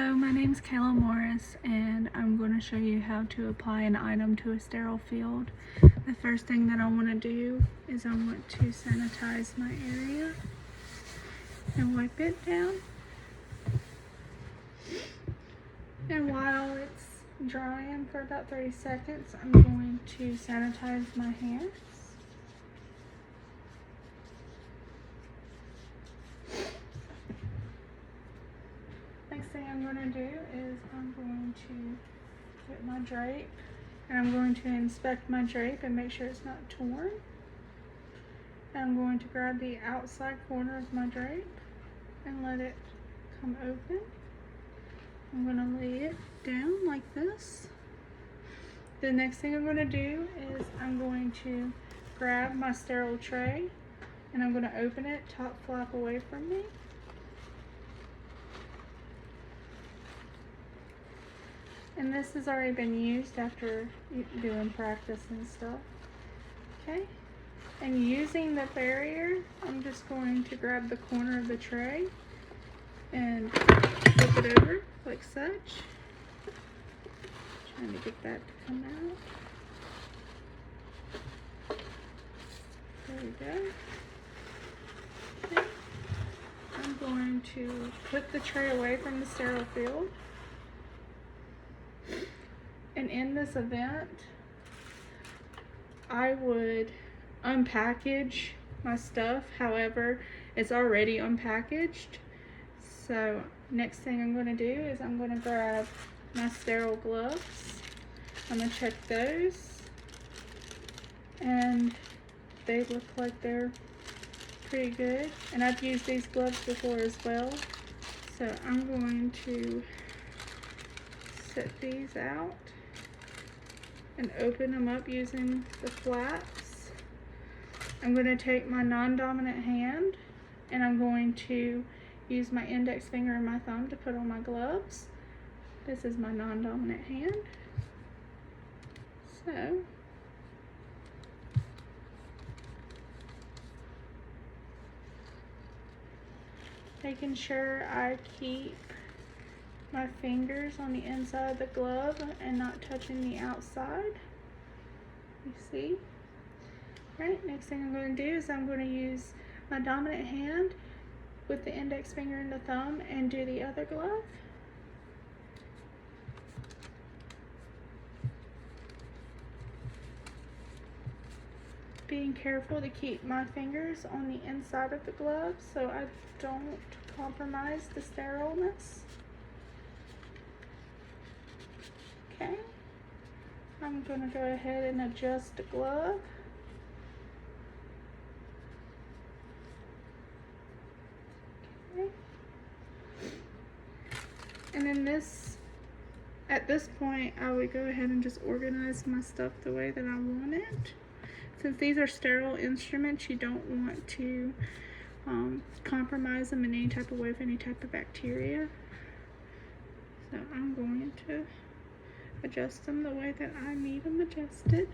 Hello, my name is Kayla Morris and I'm going to show you how to apply an item to a sterile field. The first thing that I want to do is I want to sanitize my area and wipe it down. And while it's drying for about 30 seconds, I'm going to sanitize my hands. Next thing I'm going to do is I'm going to get my drape and I'm going to inspect my drape and make sure it's not torn. And I'm going to grab the outside corner of my drape and let it come open. I'm going to lay it down like this. The next thing I'm going to do is I'm going to grab my sterile tray and I'm going to open it top flap away from me. And this has already been used after doing practice and stuff. Okay, and using the barrier, I'm just going to grab the corner of the tray and flip it over like such. Trying to get that to come out. There we go. Okay. I'm going to put the tray away from the sterile field. And in this event, I would unpackage my stuff. However, it's already unpackaged. So next thing I'm going to do is I'm going to grab my sterile gloves. I'm going to check those. And they look like they're pretty good. And I've used these gloves before as well. So I'm going to set these out and open them up using the flaps. I'm going to take my non-dominant hand and I'm going to use my index finger and my thumb to put on my gloves. This is my non-dominant hand. So making sure I keep my fingers on the inside of the glove and not touching the outside. You see? Right, next thing I'm going to do is I'm going to use my dominant hand with the index finger and the thumb and do the other glove. Being careful to keep my fingers on the inside of the glove so I don't compromise the sterileness. Okay, I'm going to go ahead and adjust the glove. Okay. And then at this point, I would go ahead and just organize my stuff the way that I want it. Since these are sterile instruments, you don't want to compromise them in any type of way with any type of bacteria. So I'm going to adjust them the way that I need them adjusted.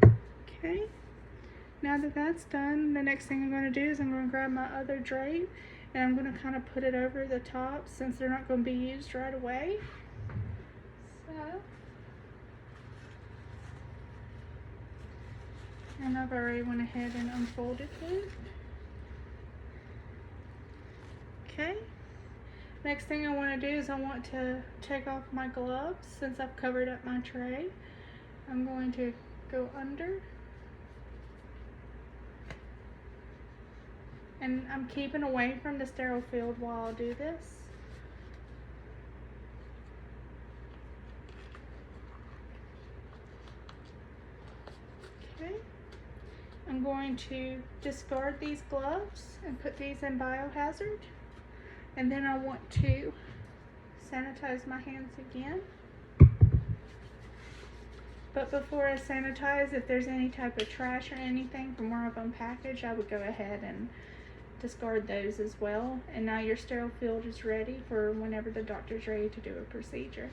Okay, now that that's done, the next thing I'm going to do is I'm going to grab my other drape and I'm going to kind of put it over the top since they're not going to be used right away. So, and I've already went ahead and unfolded it. Okay. Next thing I want to do is I want to take off my gloves since I've covered up my tray. I'm going to go under. And I'm keeping away from the sterile field while I do this. Okay. I'm going to discard these gloves and put these in biohazard. And then I want to sanitize my hands again. But before I sanitize, if there's any type of trash or anything from where I've unpackaged, I would go ahead and discard those as well. And now your sterile field is ready for whenever the doctor's ready to do a procedure.